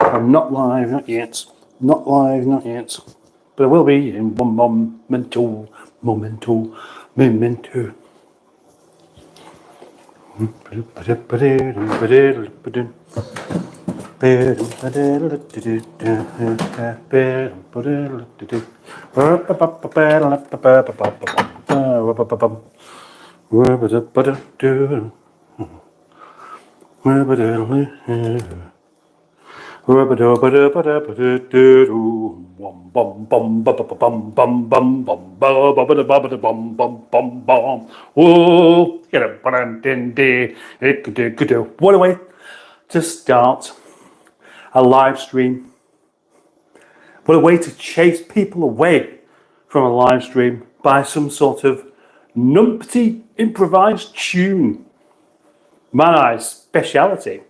I'm not live, not yet. Not live, not yet. But I will be in one momento. What a way to start a live stream. What a way to chase people away from a live stream by some sort of numpty improvised tune. My speciality.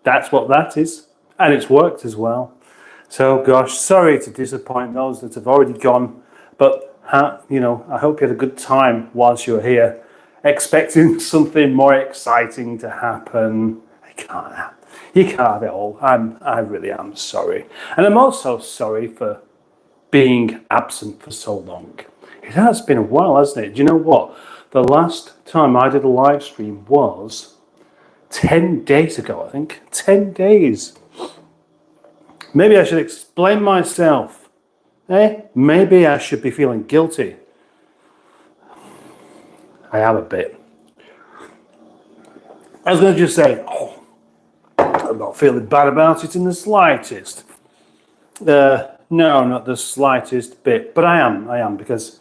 That's what that is. And it's worked as well. So, gosh, sorry to disappoint those that have already gone. But, I hope you had a good time whilst you were here, expecting something more exciting to happen. You can't have it all. I really am sorry. And I'm also sorry for being absent for so long. It has been a while, hasn't it? Do you know what? The last time I did a live stream was 10 days ago, I think. 10 days. Maybe I should explain myself. Maybe I should be feeling guilty. I am a bit. I was going to just say, I'm not feeling bad about it in the slightest. No, not the slightest bit. But I am, because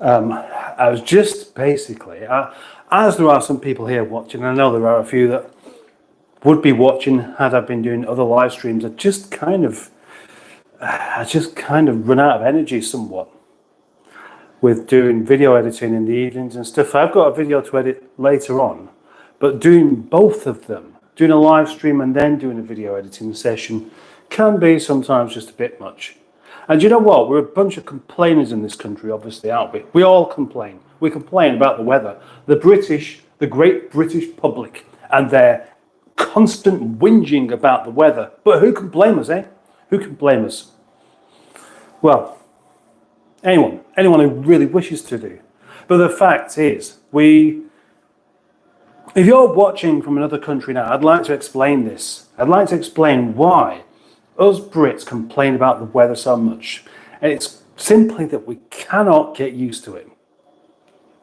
I was just basically, as there are some people here watching, I know there are a few that would be watching had I been doing other live streams. I just kind of run out of energy somewhat with doing video editing in the evenings and stuff. I've got a video to edit later on, but doing both of them, doing a live stream and then doing a video editing session, can be sometimes just a bit much. And you know what? We're a bunch of complainers in this country, obviously, aren't we? We all complain. We complain about the weather. The great British public, and their constant whinging about the weather. But who can blame us, eh? Who can blame us? Well, anyone who really wishes to do. But the fact is, if you're watching from another country now, I'd like to explain this. I'd like to explain why us Brits complain about the weather so much. And it's simply that we cannot get used to it.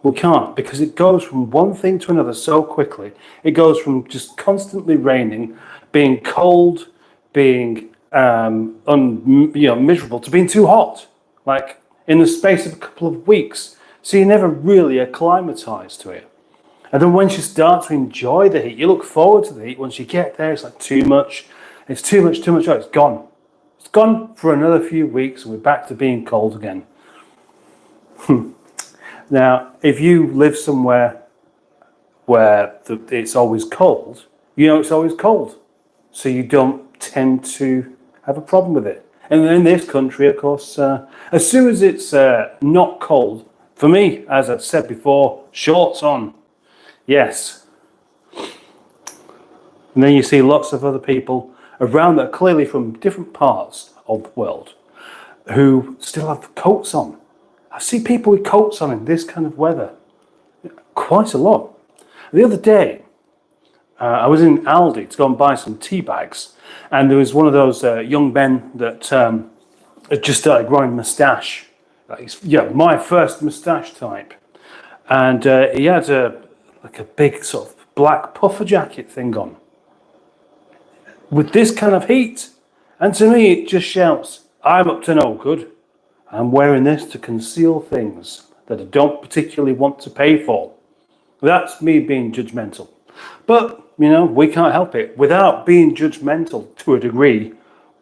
We can't, because it goes from one thing to another so quickly. It goes from just constantly raining, being cold, being miserable, to being too hot, like in the space of a couple of weeks. So you're never really acclimatized to it. And then once you start to enjoy the heat, you look forward to the heat. Once you get there, it's like too much. It's too much. Oh, it's gone. It's gone for another few weeks, and we're back to being cold again. Now, if you live somewhere where it's always cold, it's always cold. So you don't tend to have a problem with it. And in this country, of course, as soon as it's not cold, for me, as I've said before, shorts on. Yes. And then you see lots of other people around that are clearly from different parts of the world who still have coats on. I see people with coats on in this kind of weather quite a lot. The other day, I was in Aldi to go and buy some tea bags, and there was one of those young men that had just started growing moustache. My first moustache type. And he had a big sort of black puffer jacket thing on. With this kind of heat. And to me, it just shouts, I'm up to no good. I'm wearing this to conceal things that I don't particularly want to pay for. That's me being judgmental. But, we can't help it. Without being judgmental to a degree,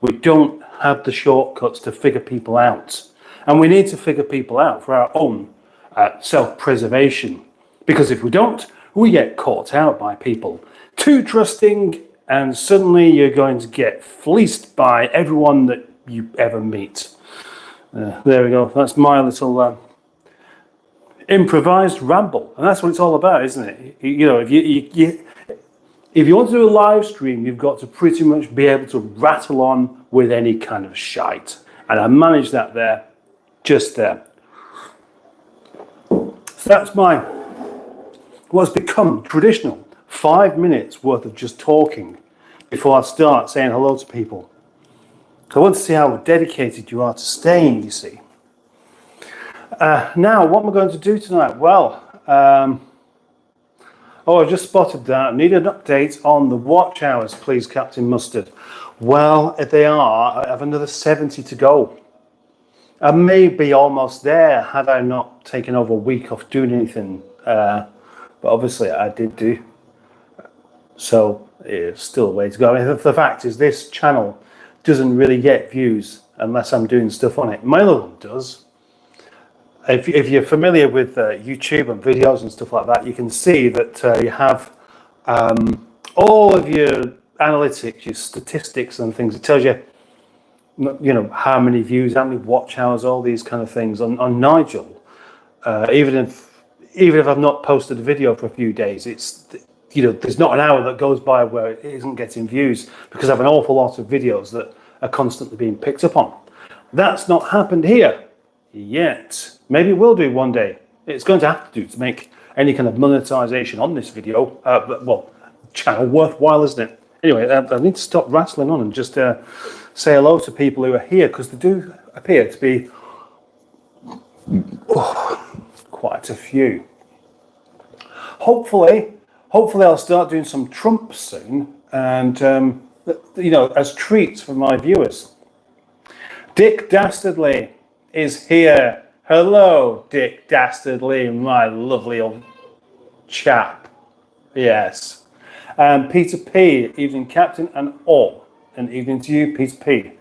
we don't have the shortcuts to figure people out. And we need to figure people out for our own self-preservation. Because if we don't, we get caught out by people too trusting, and suddenly you're going to get fleeced by everyone that you ever meet. There we go. That's my little improvised ramble, and that's what it's all about, isn't it? If if you want to do a live stream, you've got to pretty much be able to rattle on with any kind of shite. And I managed that there, just there. So that's what's become traditional 5 minutes worth of just talking before I start saying hello to people. So I want to see how dedicated you are to staying, you see. Now, what am I going to do tonight? Well, I just spotted that. I need an update on the watch hours, please, Captain Mustard. Well, if they are, I have another 70 to go. I may be almost there had I not taken over a week off doing anything. But obviously I did do. So it's still a way to go. I mean, the fact is this channel doesn't really get views unless I'm doing stuff on it. My other one does. If you're familiar with YouTube and videos and stuff like that, you can see that you have all of your analytics, your statistics and things. It tells you, how many views, how many watch hours, all these kind of things. On Nigel, even if I've not posted a video for a few days, it's there's not an hour that goes by where it isn't getting views because I have an awful lot of videos that are constantly being picked up on. That's not happened here yet. Maybe it will do one day. It's going to have to do to make any kind of monetization on this video, channel worthwhile, isn't it? Anyway, I need to stop rattling on and just say hello to people who are here because there do appear to be quite a few. Hopefully I'll start doing some Trump soon, and as treats for my viewers. Dick Dastardly is here. Hello, Dick Dastardly, my lovely old chap. Yes. Peter P, evening Captain and all. And evening to you, Peter P.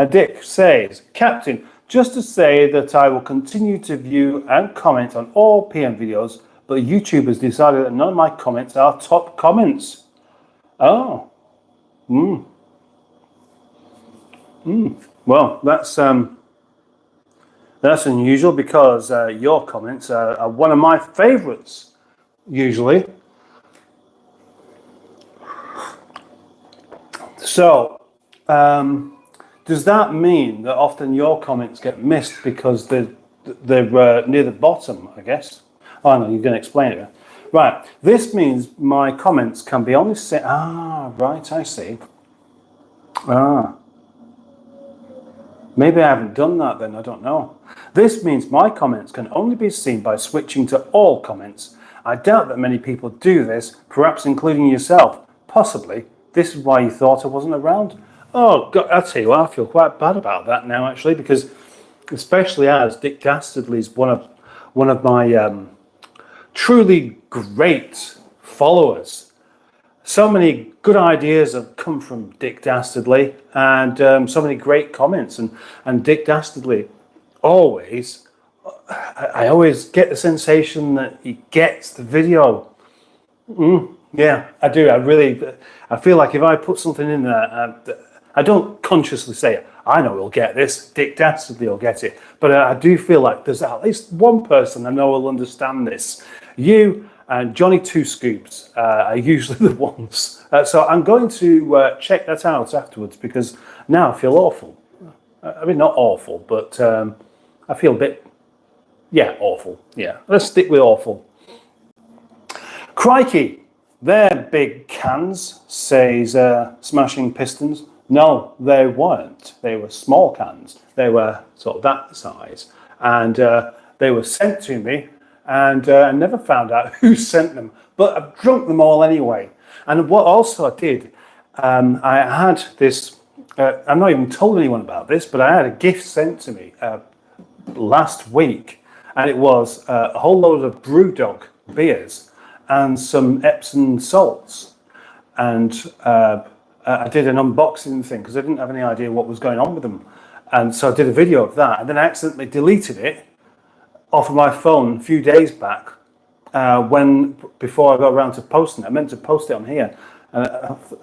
Dick says, Captain, just to say that I will continue to view and comment on all PM videos, but YouTube has decided that none of my comments are top comments. Oh. Well, that's unusual because your comments are one of my favorites, usually. So, does that mean that often your comments get missed because they're near the bottom, I guess? Oh, no, you're going to explain it. Right, this means my comments can be only seen. Right, I see. Maybe I haven't done that then, I don't know. This means my comments can only be seen by switching to all comments. I doubt that many people do this, perhaps including yourself. Possibly. This is why you thought I wasn't around. Oh, God, I'll tell you what, I feel quite bad about that now, actually, because especially as Dick Dastardly's one of my truly great followers. So many good ideas have come from Dick Dastardly, and so many great comments. And Dick Dastardly always, I always get the sensation that he gets the video. Yeah, I do. I feel like if I put something in there, I don't consciously say, I know he'll get this, Dick Dastardly will get it. But I do feel like there's at least one person I know will understand this. You and Johnny Two Scoops are usually the ones. So I'm going to check that out afterwards because now I feel awful. I mean, not awful, but I feel a bit, awful. Yeah, let's stick with awful. Crikey. They're big cans, says Smashing Pistons. No, they weren't. They were small cans. They were sort of that size. And they were sent to me, and I never found out who sent them. But I've drunk them all anyway. And what also I did, I had this, I'm not even told anyone about this, but I had a gift sent to me last week. And it was a whole load of Brewdog beers and some Epsom salts, and I did an unboxing thing because I didn't have any idea what was going on with them, and so I did a video of that, and then I accidentally deleted it off of my phone a few days back before I got around to posting it. I meant to post it on here, and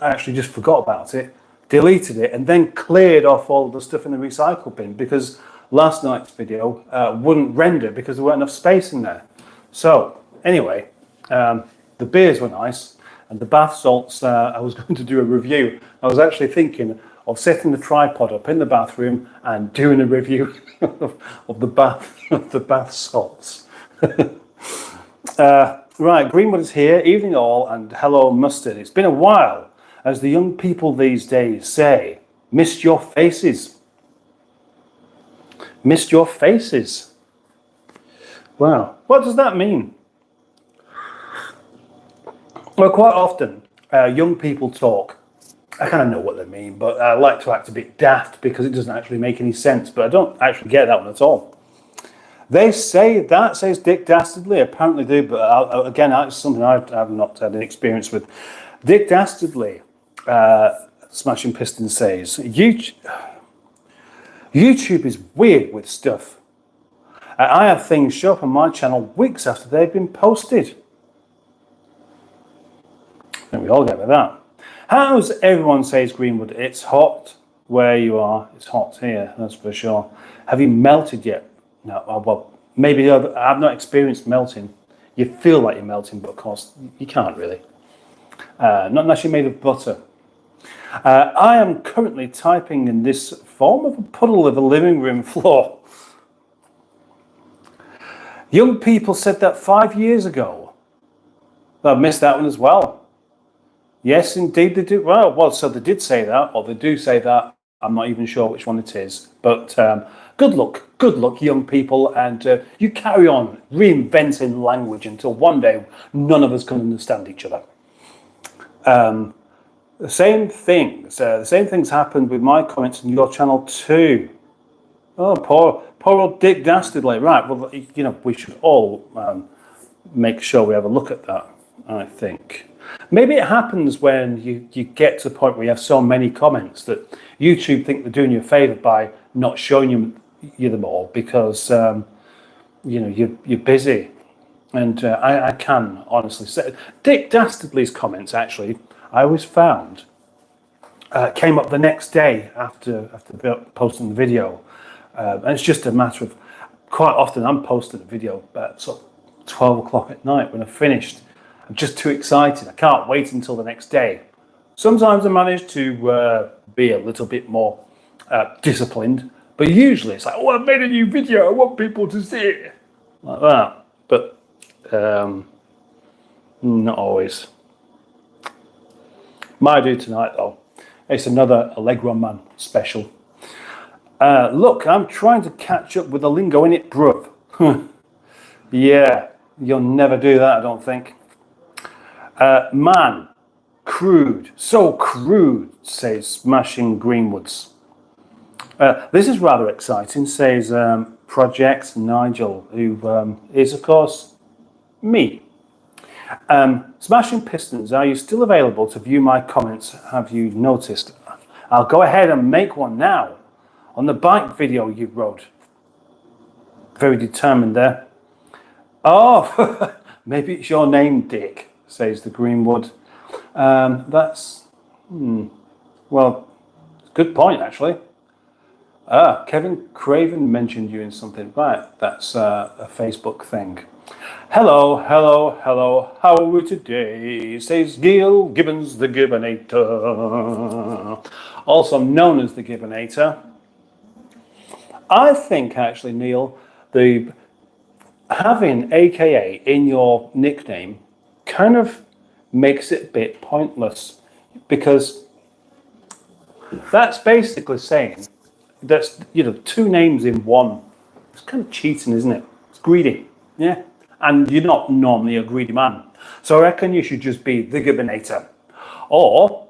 I actually just forgot about it, deleted it, and then cleared off all the stuff in the recycle bin because last night's video wouldn't render because there weren't enough space in there. So anyway. The beers were nice. And the bath salts, I was going to do a review. I was actually thinking of setting the tripod up in the bathroom and doing a review of the bath salts. Right, Greenwood is here. Evening all, and hello mustard. It's been a while, as the young people these days say. Missed your faces. Missed your faces. Wow, what does that mean? Well, quite often, young people talk. I kind of know what they mean, but I like to act a bit daft because it doesn't actually make any sense, but I don't actually get that one at all. They say that, says Dick Dastardly, apparently do, but again, that's something I've not had any experience with. Dick Dastardly, Smashing Piston says, YouTube is weird with stuff. I have things show up on my channel weeks after they've been posted. I think we all get with that. How's everyone, says Greenwood? It's hot where you are. It's hot here, that's for sure. Have you melted yet? No, well, maybe I've not experienced melting. You feel like you're melting, but of course, you can't really. Not unless you're made of butter. I am currently typing in this form of a puddle of a living room floor. Young people said that 5 years ago. I've missed that one as well. Yes, indeed they do. Well, so they did say that, or they do say that. I'm not even sure which one it is. But good luck, young people, and you carry on reinventing language until one day none of us can understand each other. The same things happened with my comments on your channel too. Oh, poor old Dick Dastardly. Right, well, you know, we should all make sure we have a look at that, I think. Maybe it happens when you get to the point where you have so many comments that YouTube think they're doing you a favour by not showing you them all because you know you're busy. And I can honestly say Dick Dastardly's comments actually I always found came up the next day after posting the video, and it's just a matter of quite often I'm posting a video at sort of 12 o'clock at night when I've finished. I'm just too excited. I can't wait until the next day. Sometimes I manage to be a little bit more disciplined, but usually it's like, oh, I've made a new video. I want people to see it. Like that. But not always. Might do tonight, though. It's another Allegro Man special. Look, I'm trying to catch up with the lingo in it, bruv. Yeah, you'll never do that, I don't think. Man, crude, so crude, says Smashing Greenwoods. This is rather exciting, says Project Nigel, who is, of course, me. Smashing Pistons, are you still available to view my comments? Have you noticed? I'll go ahead and make one now on the bike video you wrote. Very determined there. Oh, maybe it's your name, Dick, says the Greenwood. That's, well, good point, actually. Kevin Craven mentioned you in something. Right, that's a Facebook thing. Hello, how are we today? Says Gil Gibbons, the Gibbonator. Also known as the Gibbonator. I think, actually, Neil, having AKA in your nickname kind of makes it a bit pointless, because that's basically saying that's, you know, two names in one. It's kind of cheating, isn't it? It's greedy, yeah. And you're not normally a greedy man, so I reckon you should just be the Gibbonator, or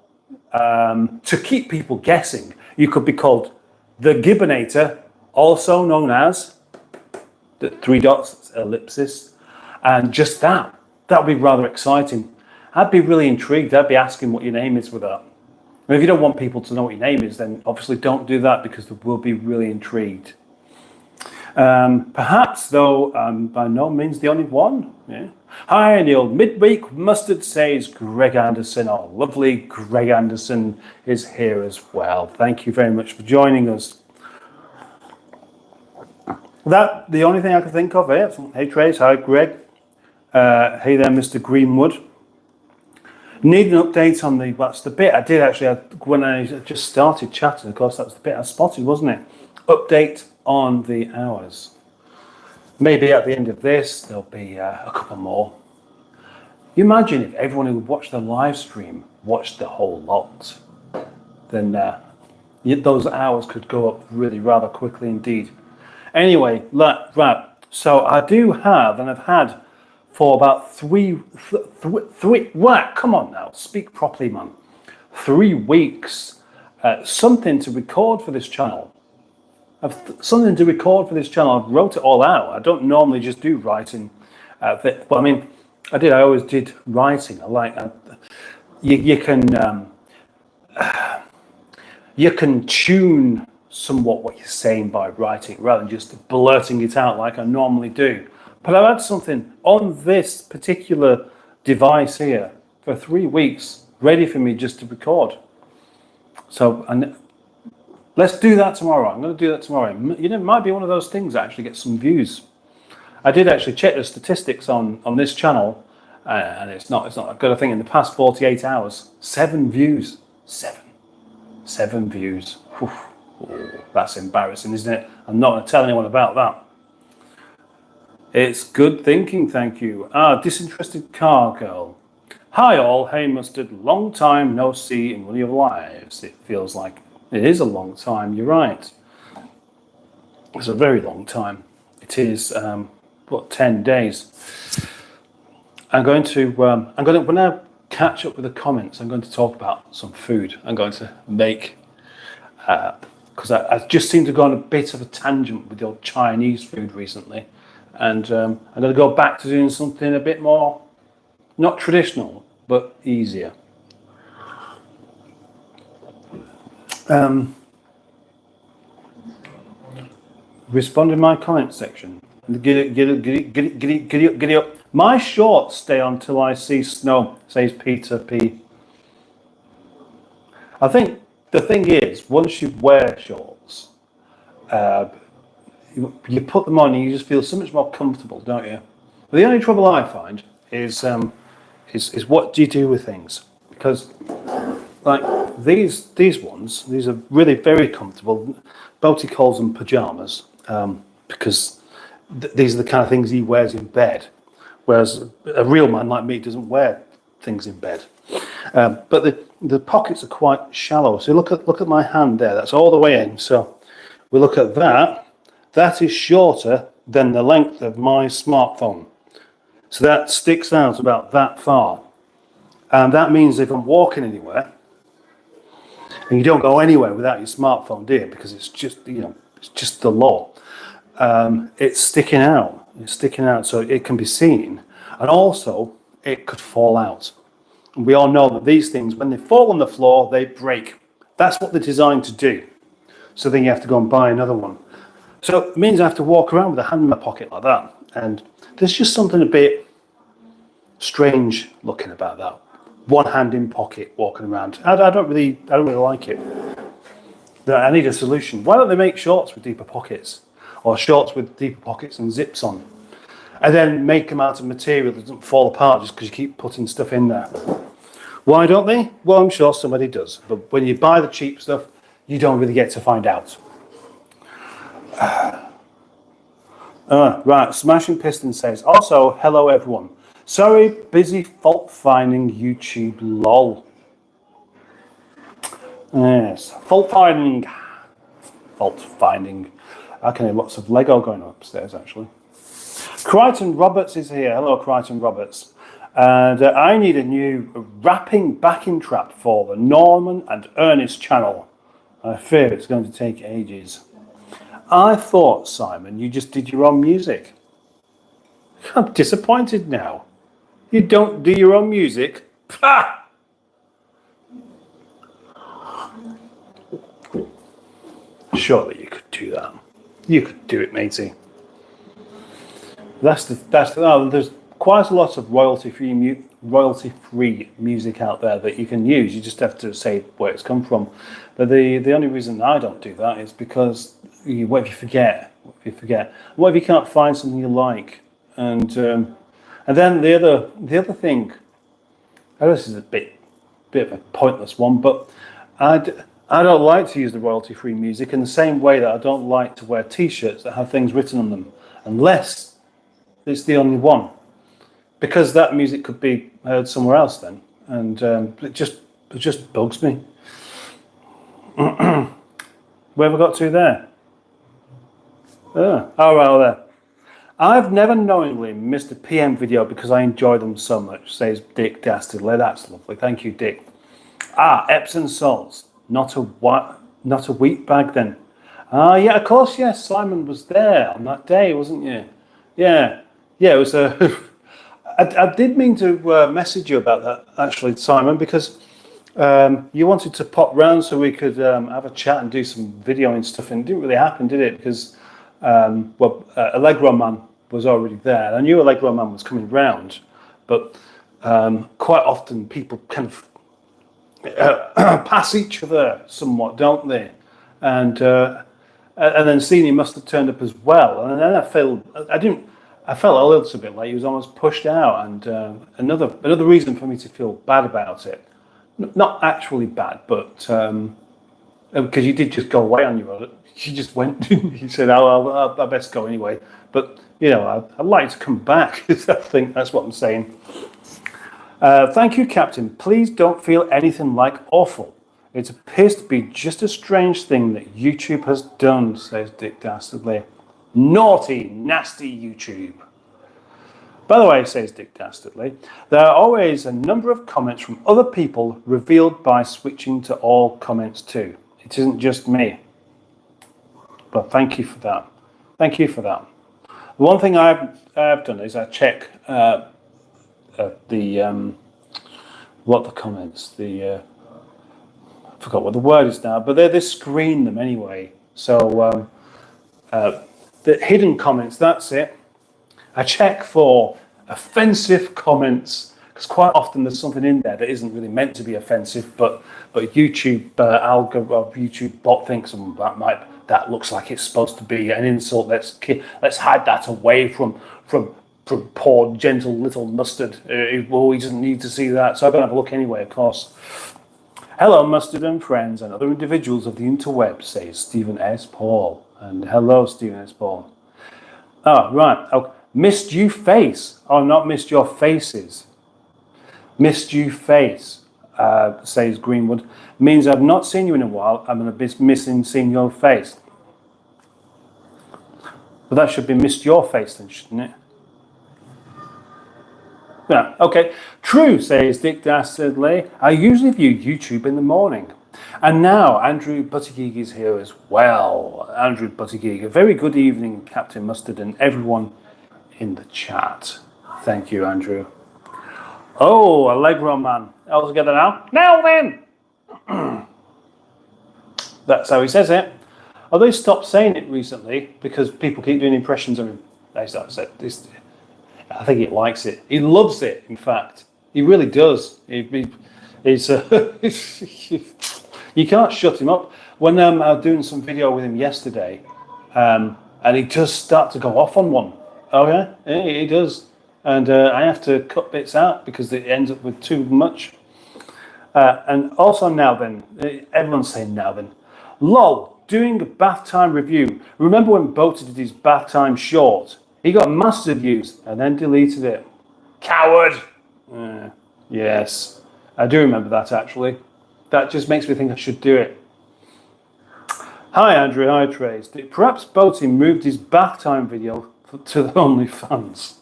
to keep people guessing, you could be called the Gibbonator, also known as the 3 dots ellipsis, and just that would be rather exciting. I'd be really intrigued. I'd be asking what your name is with that. And if you don't want people to know what your name is, then obviously don't do that, because they will be really intrigued. Perhaps, though, by no means the only one. Yeah. Hi, Neil. Midweek Mustard, says Greg Anderson. Oh, lovely. Greg Anderson is here as well. Thank you very much for joining us. The only thing I could think of here. Hey, Trace. Hi, Greg. Hey there, Mr. Greenwood. Need an update on that's the bit I did actually when I just started chatting. Of course, that's the bit I spotted, wasn't it? Update on the hours. Maybe at the end of this, there'll be a couple more. You imagine if everyone who watched the live stream watched the whole lot, then those hours could go up really rather quickly indeed. Anyway, right. So I do have, and I've had for about three. What? Come on now, speak properly, man. 3 weeks. Something to record for this channel. I've something to record for this channel. I wrote it all out. I don't normally just do writing, but I mean, I always did writing. I like you can tune somewhat what you're saying by writing rather than just blurting it out like I normally do. But I've had something on this particular device here for 3 weeks ready for me just to record. So, and let's do that tomorrow. I'm going to do that tomorrow. You know, it might be one of those things that actually gets some views. I did actually check the statistics on this channel, and it's not a good thing. In the past 48 hours, 7 views. 7 views. Oof. Oh, that's embarrassing, isn't it? I'm not going to tell anyone about that. It's good thinking, thank you. Disinterested car girl. Hi all, hey Mustard. Long time no see in one of your lives. It feels like it is a long time. You're right. It's a very long time. It is 10 days. When I catch up with the comments, I'm going to talk about some food I'm going to make, because I just seem to go on a bit of a tangent with the old Chinese food recently, and I'm going to go back to doing something a bit more, not traditional, but easier. Respond in my comment section. Get up. My shorts stay on till I see snow, says Peter P. I think the thing is, once you wear shorts, you put them on and you just feel so much more comfortable, don't you? But the only trouble I find is what do you do with things? Because like these ones, these are really very comfortable. Boaty calls them pajamas, because these are the kind of things he wears in bed, whereas a real man like me doesn't wear things in bed. But the pockets are quite shallow. So look at my hand there. That's all the way in. So we look at that. That is shorter than the length of my smartphone. So that sticks out about that far. And that means if I'm walking anywhere, and you don't go anywhere without your smartphone, do you? Because it's just, it's just the law. It's sticking out. It's sticking out so it can be seen. And also, it could fall out. And we all know that these things, when they fall on the floor, they break. That's what they're designed to do. So then you have to go and buy another one. So it means I have to walk around with a hand in my pocket like that. And there's just something a bit strange looking about that. One hand in pocket walking around. I don't really like it. I need a solution. Why don't they make shorts with deeper pockets, or shorts with deeper pockets and zips on, and then make them out of material that doesn't fall apart just because you keep putting stuff in there? Why don't they? Well, I'm sure somebody does. But when you buy the cheap stuff, you don't really get to find out. Right. Smashing Piston says, also, hello everyone. Sorry, busy fault finding YouTube, lol. Yes, fault finding. I can hear lots of Lego going on upstairs actually. Crichton Roberts is here. Hello, Crichton Roberts. And I need a new wrapping backing trap for the Norman and Ernest channel. I fear it's going to take ages. I thought, Simon, you just did your own music. I'm disappointed now. You don't do your own music? Ha! Surely you could do that. You could do it, matey. There's quite a lot of royalty-free music out there that you can use. You just have to say where it's come from. But the only reason I don't do that is because what if you forget? What if you can't find something you like? And then the other thing I know this is a bit of a pointless one, but I don't like to use the royalty-free music in the same way that I don't like to wear T-shirts that have things written on them, unless it's the only one, because that music could be heard somewhere else then, and it just bugs me. Where have I got to there? Oh, right, there. I've never knowingly missed a PM video because I enjoy them so much, says Dick Dastardly. That's lovely. Thank you, Dick. Epsom salts. Not a wheat bag then. Yeah, of course, yes. Simon was there on that day, wasn't you? Yeah. It was I did mean to message you about that, actually, Simon, because you wanted to pop round so we could have a chat and do some video and stuff, and it didn't really happen, did it? Because, Allegro Man was already there. I knew Allegro Man was coming round, but quite often people kind of pass each other somewhat, don't they? And then Senior must have turned up as well, and then I felt a little bit like he was almost pushed out, and another reason for me to feel bad about it. Not actually bad, but because you did just go away on your own. She just went. He said, I best go anyway. But, I'd like to come back. I think that's what I'm saying. Thank you, Captain. Please don't feel anything like awful. It appears to be just a strange thing that YouTube has done, says Dick Dastardly. Naughty, nasty YouTube. By the way, says Dick Dastardly, there are always a number of comments from other people revealed by switching to all comments too. It isn't just me. But thank you for that. Thank you for that. The one thing I've done is I check what the comments, I forgot what the word is now, but they screen them anyway. So the hidden comments, that's it. I check for offensive comments, because quite often there's something in there that isn't really meant to be offensive, but YouTube YouTube bot thinks that looks like it's supposed to be an insult. Let's hide that away from poor gentle little Mustard. He doesn't need to see that, so I'm going to have a look anyway, of course. Hello, Mustard and friends and other individuals of the interweb, says Stephen S. Paul. And hello, Stephen S. Paul. Oh, right. Oh, missed you face. Oh, not missed your faces. Missed you face, says Greenwood. Means I've not seen you in a while. I'm going to be missing seeing your face. But that should be missed your face then, shouldn't it? Yeah, okay. True, says Dick Dastardly. I usually view YouTube in the morning. And now Andrew Buttigieg is here as well. Andrew Buttigieg. A very good evening, Captain Mustard, and everyone in the chat. Thank you, Andrew. Oh, Allegro Man. All together now? Now then! That's how he says it. Although he stopped saying it recently because people keep doing impressions of him. I think he likes it. He loves it, in fact. He really does. He's you can't shut him up. When I was doing some video with him yesterday, and he does start to go off on one. Oh yeah, he does. And I have to cut bits out because it ends up with too much. And also now then, everyone's saying now then. LOL, doing a bath time review. Remember when Boater did his bath time short? He got massive views and then deleted it. Coward! Yes, I do remember that actually. That just makes me think I should do it. Hi Andrew, hi Trace. Perhaps Boaty moved his bath time video to the OnlyFans.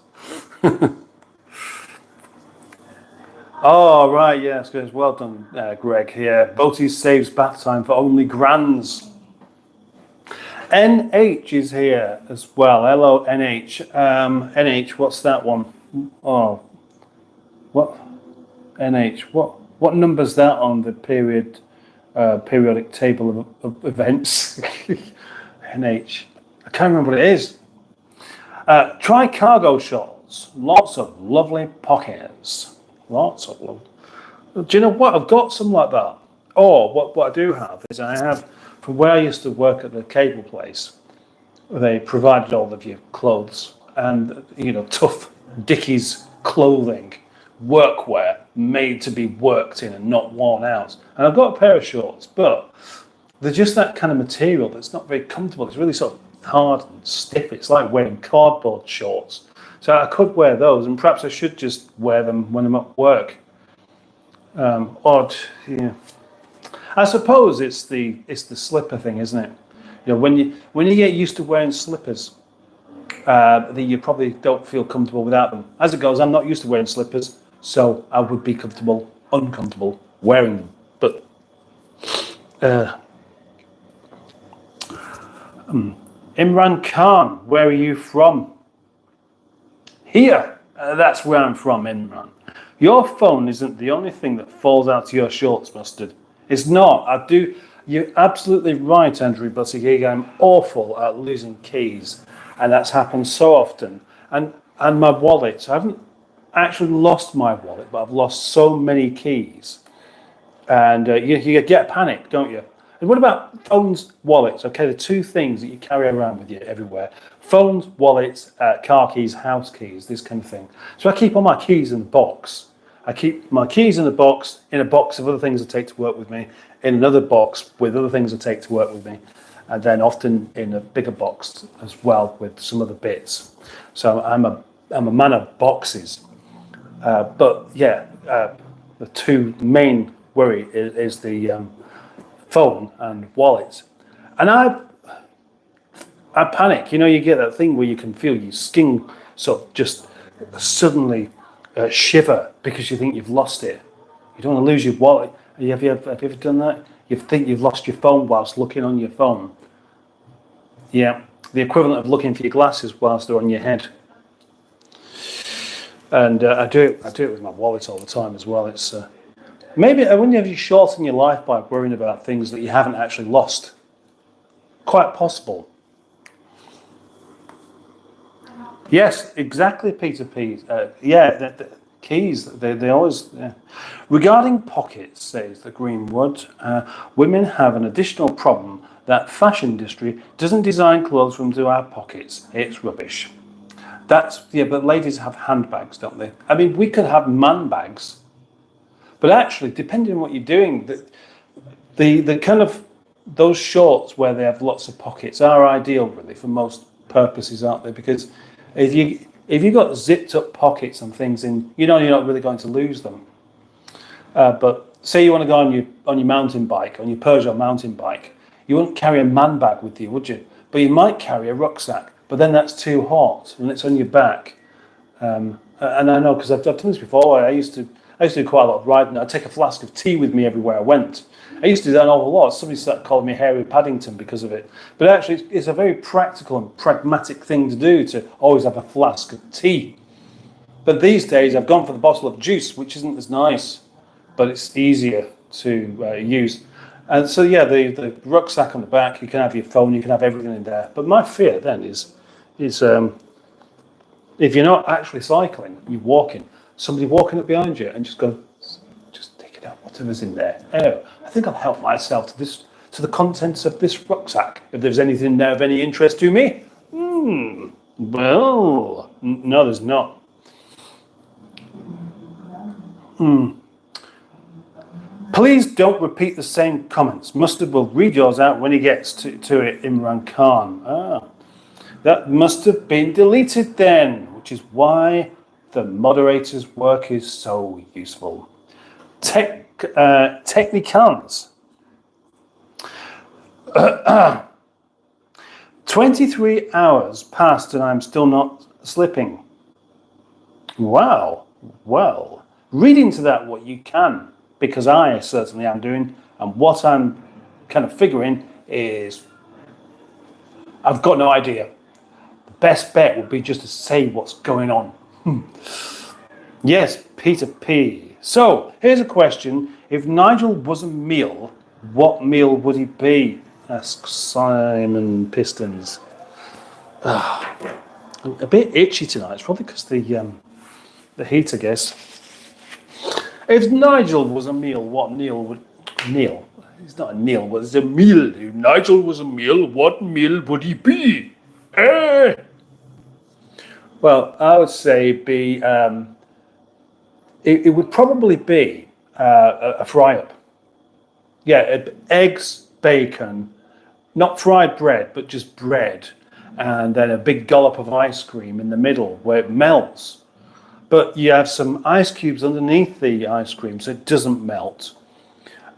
Oh, right, yes, good. Well done, Greg. Yeah, Boaty saves bath time for only grands. NH is here as well. Hello, NH. NH, what's that one? Oh, what? NH, what number's that on the periodic table of events? NH, I can't remember what it is. Try cargo shorts. Lots of lovely pockets. Lots of them. Do you know what? I've got some like that. Or what I do have is I have, from where I used to work at the cable place, they provided all of your clothes and, tough Dickies clothing workwear made to be worked in and not worn out. And I've got a pair of shorts, but they're just that kind of material that's not very comfortable. It's really sort of hard and stiff. It's like wearing cardboard shorts. So I could wear those, and perhaps I should just wear them when I'm at work. Odd, yeah. I suppose it's the slipper thing, isn't it? You know, when you get used to wearing slippers, you probably don't feel comfortable without them. As it goes, I'm not used to wearing slippers, so I would be uncomfortable wearing them. But Imran Khan, where are you from? Here. That's where I'm from, Imran. Your phone isn't the only thing that falls out of your shorts, Mustard. It's not. You're absolutely right, Andrew Buttigieg. I'm awful at losing keys, and that's happened so often. And my wallet. So I haven't actually lost my wallet, but I've lost so many keys. And you get panic, don't you? And what about phones, wallets? Okay, the two things that you carry around with you everywhere. Phones, wallets, car keys, house keys, this kind of thing. So I keep all my keys in the box. I keep my keys in a box of other things I take to work with me, in another box with other things I take to work with me, and then often in a bigger box as well with some other bits. So I'm a man of boxes. But yeah, the two main worry is the phone and wallet. And I panic. You know, you get that thing where you can feel your skin sort of just suddenly shiver because you think you've lost it. You don't want to lose your wallet. Have you ever done that? You think you've lost your phone whilst looking on your phone. Yeah, the equivalent of looking for your glasses whilst they're on your head. And I do it with my wallet all the time as well. It's maybe when you have you shorten your life by worrying about things that you haven't actually lost. Quite possible. Yes, exactly, Peter P. The keys, they always... Yeah. Regarding pockets, says the Greenwood, women have an additional problem that fashion industry doesn't design clothes for them to have pockets. It's rubbish. But ladies have handbags, don't they? I mean, we could have man bags, but actually, depending on what you're doing, the kind of those shorts where they have lots of pockets are ideal, really, for most purposes, aren't they? Because if you've got zipped up pockets and things in, you know you're not really going to lose them. But say you want to go on your mountain bike, on your Peugeot mountain bike, you wouldn't carry a man bag with you, would you? But you might carry a rucksack. But then that's too hot, and it's on your back. And I know because I've done this before. I used to do quite a lot of riding. I'd take a flask of tea with me everywhere I went. I used to do that an awful lot. Somebody started calling me Harry Paddington because of it. But actually, it's a very practical and pragmatic thing to do, to always have a flask of tea. But these days, I've gone for the bottle of juice, which isn't as nice, but it's easier to use. And so, yeah, the rucksack on the back, you can have your phone, you can have everything in there. But my fear then is if you're not actually cycling, you're walking, somebody walking up behind you and just take it out, whatever's in there. Oh, I think I'll help myself to the contents of this rucksack. If there's anything there of any interest to me, well, no, there's not. Please don't repeat the same comments. Mustard will read yours out when he gets to it, Imran Khan. That must have been deleted then, which is why the moderator's work is so useful. Technicans. 23 hours passed and I'm still not slipping. Wow. Well, read into that what you can, because I certainly am doing, and what I'm kind of figuring is I've got no idea. The best bet would be just to say what's going on. Yes, Peter P. So, here's a question. If Nigel was a meal, what meal would he be? Asks Simon Pistons. I'm a bit itchy tonight. It's probably because the heat, I guess. If Nigel was a meal, what meal would... Neil? He's not a Neil, but it's a meal. If Nigel was a meal, what meal would he be? Well, I would say be... it would probably be a fry-up. Yeah, eggs, bacon, not fried bread, but just bread, and then a big dollop of ice cream in the middle where it melts. But you have some ice cubes underneath the ice cream so it doesn't melt.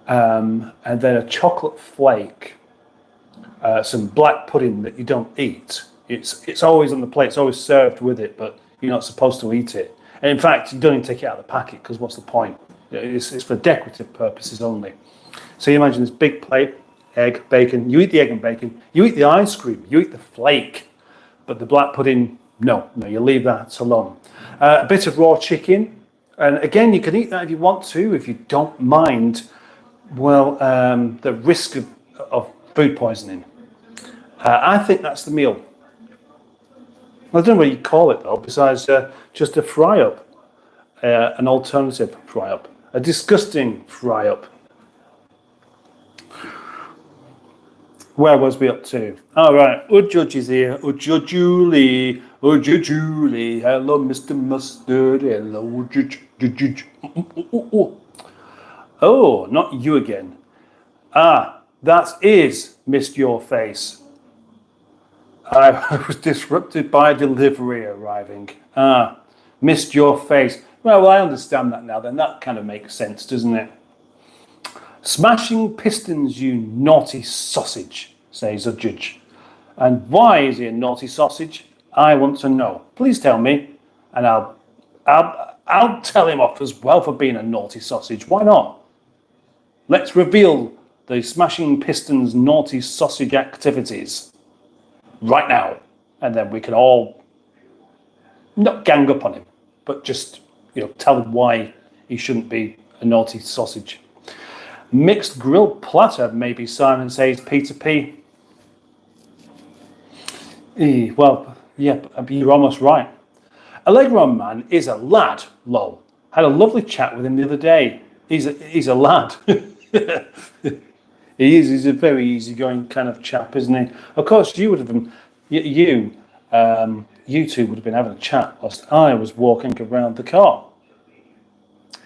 And then a chocolate flake, some black pudding that you don't eat. It's always on the plate, it's always served with it, but you're not supposed to eat it. And in fact, you don't even take it out of the packet because what's the point? It's for decorative purposes only. So you imagine this big plate, egg, bacon. You eat the egg and bacon. You eat the ice cream. You eat the flake. But the black pudding, no, you leave that alone. A bit of raw chicken. And again, you can eat that if you want to, if you don't mind, well, the risk of food poisoning. I think that's the meal. I don't know what you call it, though, besides just a fry-up. An alternative fry-up. A disgusting fry-up. Where was we up to? All right, Judge is here. Judge Julie. Judge Julie. Hello, Mr. Mustard. Hello, Judge. Oh, not you again. Ah, that is Missed Your Face. I was disrupted by delivery arriving. Ah, Missed Your Face. Well, I understand that now. Then that kind of makes sense, doesn't it? Smashing pistons, you naughty sausage, says a judge. And why is he a naughty sausage? I want to know. Please tell me, and I'll tell him off as well for being a naughty sausage. Why not? Let's reveal the Smashing Pistons naughty sausage activities right now, and then we can all not gang up on him, but just tell him why he shouldn't be a naughty sausage. Mixed grilled platter, maybe Simon says. Peter P. Well, yeah, you're almost right. Allegro Man is a lad, lol. Had a lovely chat with him the other day. He's a lad. He's a very easygoing kind of chap, isn't he? Of course, you would have been, you two would have been having a chat whilst I was walking around the car.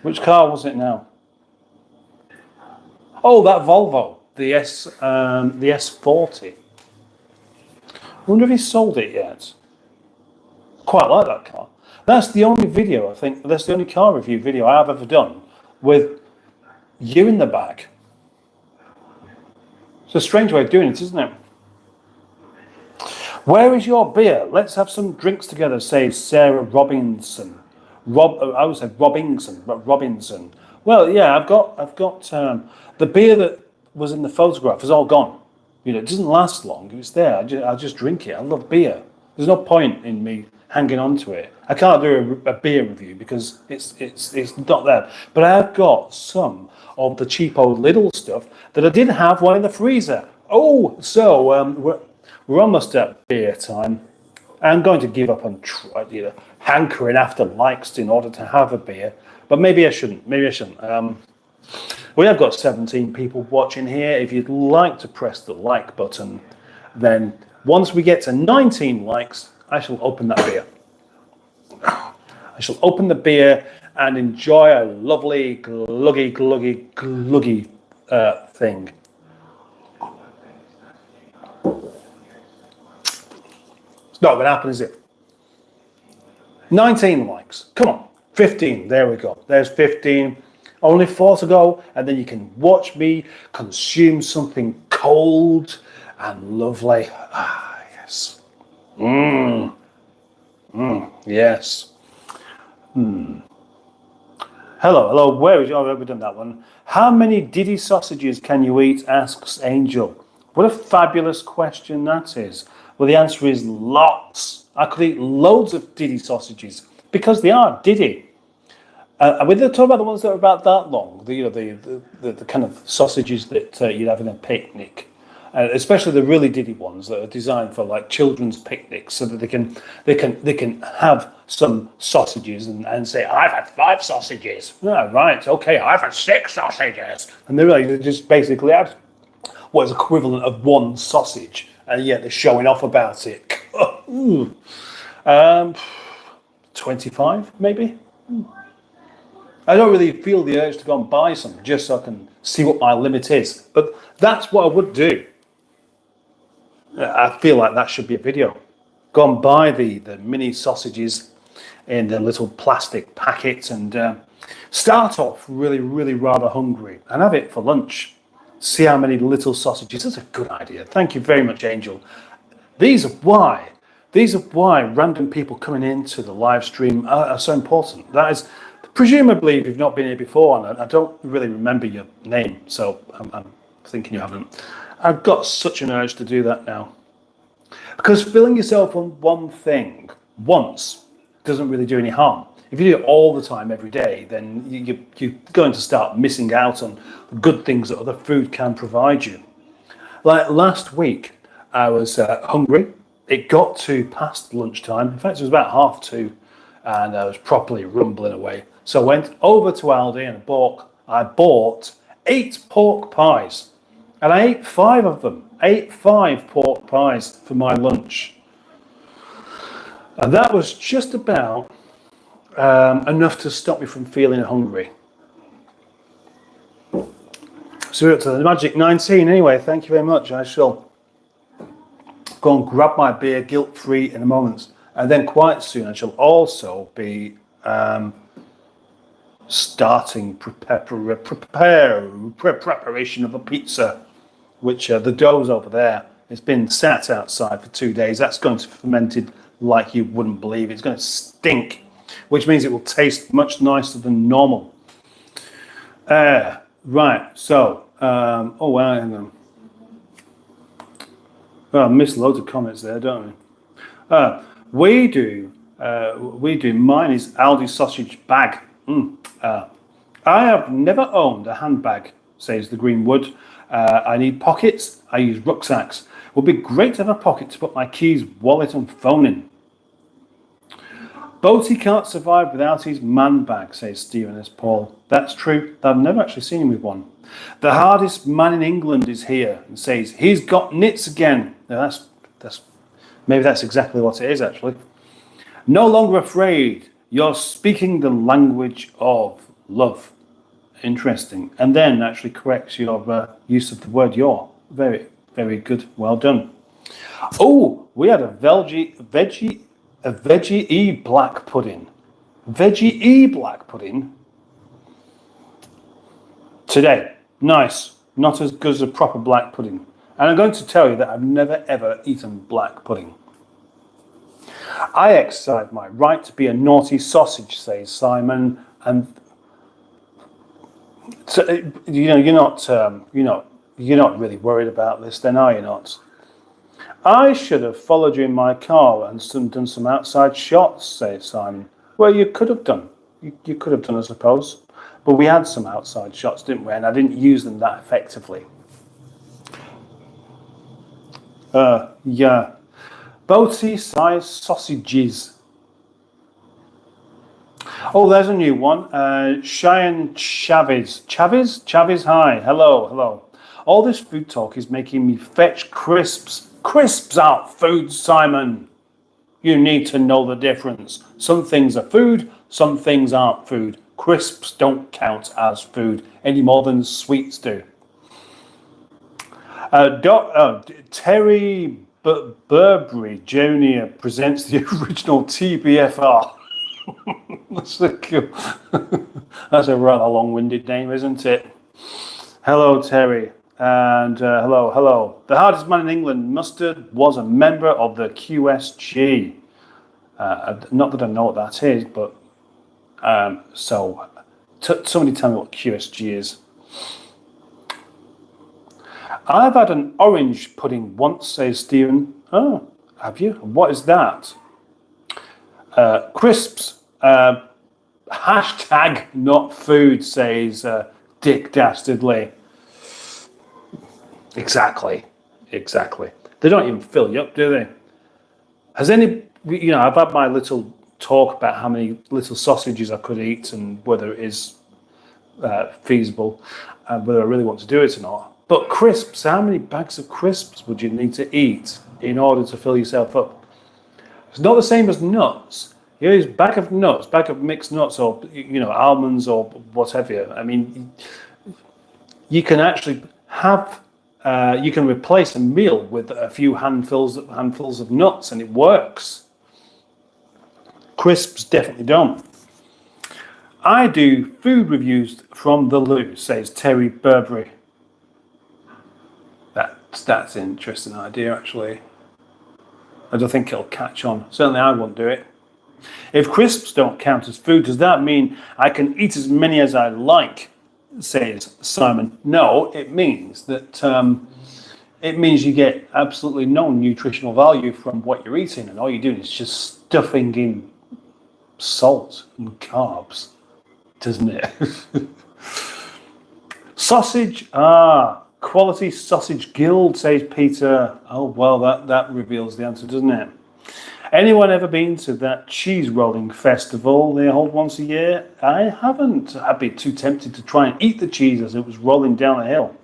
Which car was it now? Oh, that Volvo, the S40. I wonder if he sold it yet. Quite like that car. That's the only video, I think, that's the only car review video I've ever done with you in the back. It's a strange way of doing it, isn't it? Where is your beer? Let's have some drinks together, says Sarah Robinson. I would say Robinson, but Robinson. Well, yeah, I've got the beer that was in the photograph is all gone. It doesn't last long. It's there. I just drink it. I love beer. There's no point in me hanging on to it. I can't do a beer review because it's not there. But I've got some of the cheapo little stuff that I did have one in the freezer. Oh, so we're almost at beer time. I'm going to give up on hankering after likes in order to have a beer. But maybe I shouldn't. We have got 17 people watching here. If you'd like to press the like button, then once we get to 19 likes, I shall open that beer. I shall open the beer and enjoy a lovely gluggy thing. It's not going to happen, is it? 19 likes. Come on. 15. There we go. There's 15. Only 4 to go, and then you can watch me consume something cold and lovely. Ah, yes. Yes. Hello. Where is you? Oh, we've done that one. How many Diddy sausages can you eat? Asks Angel. What a fabulous question that is. Well, the answer is lots. I could eat loads of Diddy sausages because they are Diddy. We're talking about the ones that are about that long, the kind of sausages that you'd have in a picnic, especially the really Diddy ones that are designed for like children's picnics, so that they can have some sausages and say, I've had 5 sausages. Oh, right, okay, I've had 6 sausages, and they just basically have what is equivalent of 1 sausage, and yet they're showing off about it. 25 maybe. I don't really feel the urge to go and buy some just so I can see what my limit is. But that's what I would do. I feel like that should be a video. Go and buy the mini sausages in the little plastic packets and start off really, really rather hungry and have it for lunch. See how many little sausages. That's a good idea. Thank you very much, Angel. These are why random people coming into the live stream are so important. That is, presumably, if you've not been here before, and I don't really remember your name, so I'm thinking you haven't. I've got such an urge to do that now. Because filling yourself on one thing once doesn't really do any harm. If you do it all the time, every day, then you're going to start missing out on the good things that other food can provide you. Like last week, I was hungry. It got to past lunchtime. In fact, it was about 2:30, and I was properly rumbling away. So I went over to Aldi and I bought 8 pork pies. And I ate 5 of them. I ate 5 pork pies for my lunch. And that was just about enough to stop me from feeling hungry. So we're up to the magic 19 anyway. Thank you very much. I shall go and grab my beer guilt-free in a moment. And then quite soon I shall also be starting preparation of a pizza, which the dough's over there. It's been sat outside for 2 days. That's going to be fermented like you wouldn't believe. It's going to stink, which means it will taste much nicer than normal. Right, so, oh wow, hang on. Well, I missed loads of comments there, don't we? We do. Mine is Aldi sausage bag. I have never owned a handbag, says the Greenwood. I need pockets. I use rucksacks. Would be great to have a pocket to put my keys, wallet, and phone in. Boaty can't survive without his man bag, says Stephen S. Paul. That's true. I've never actually seen him with one. The hardest man in England is here and says he's got nits again. Now maybe that's exactly what it is actually. No longer afraid. You're speaking the language of love. Interesting. And then actually corrects your use of the word you're. Very, very good. Well done. Oh, we had a veggie black pudding. Veggie black pudding today. Nice. Not as good as a proper black pudding. And I'm going to tell you that I've never ever eaten black pudding. I exercise my right to be a naughty sausage, says Simon, and so, you're not really worried about this, then, are you not? I should have followed you in my car and done some outside shots, says Simon. Well, you could have done. You could have done, I suppose. But we had some outside shots, didn't we? And I didn't use them that effectively. Yeah. Boaty-sized sausages. Oh, there's a new one. Cheyenne Chavez. Chavez, hi. Hello. All this food talk is making me fetch crisps. Crisps aren't food, Simon. You need to know the difference. Some things are food, some things aren't food. Crisps don't count as food any more than sweets do. Terry Burberry Jr. presents the original TBFR. That's so cool. That's a rather long-winded name, isn't it? Hello, Terry. And hello. The hardest man in England, Mustard, was a member of the QSG. Not that I know what that is, but somebody tell me what QSG is. I've had an orange pudding once, says Stephen. Oh, have you? What is that? Crisps. Hashtag not food, says Dick Dastardly. Exactly. They don't even fill you up, do they? Has any, I've had my little talk about how many little sausages I could eat and whether it is feasible and whether I really want to do it or not. But crisps, how many bags of crisps would you need to eat in order to fill yourself up? It's not the same as nuts. Here's a bag of nuts, bag of mixed nuts, or almonds or whatever. I mean, you can actually have. You can replace a meal with a few handfuls of nuts, and it works. Crisps definitely don't. I do food reviews from the loo, says Terry Burberry. That's an interesting idea, actually. I don't think it'll catch on. Certainly I won't do it. If crisps don't count as food, does that mean I can eat as many as I like, says Simon? No, it means that you get absolutely no nutritional value from what you're eating, and all you're doing is just stuffing in salt and carbs, doesn't it? Sausage, quality sausage guild, says Peter. Oh, well, that reveals the answer, doesn't it? Anyone ever been to that cheese rolling festival they hold once a year? I haven't. I'd be too tempted to try and eat the cheese as it was rolling down a hill.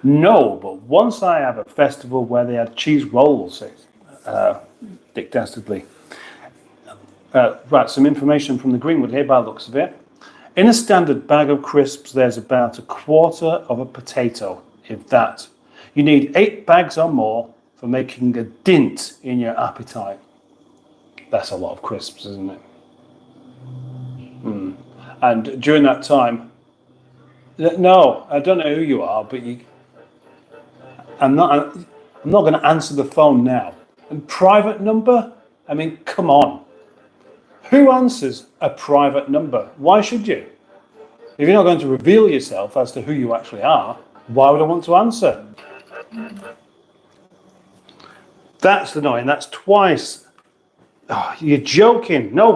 No, but once I have a festival where they had cheese rolls, says Dick Dastardly. Right, some information from the Greenwood here by the looks of it. In a standard bag of crisps, there's about a quarter of a potato, if that. You need 8 bags or more for making a dint in your appetite. That's a lot of crisps, isn't it? And during that time, no, I don't know who you are, but I'm not going to answer the phone now. And private number? I mean, come on. Who answers a private number? Why should you? If you're not going to reveal yourself as to who you actually are, why would I want to answer? That's annoying. That's twice. Oh, you're joking. No.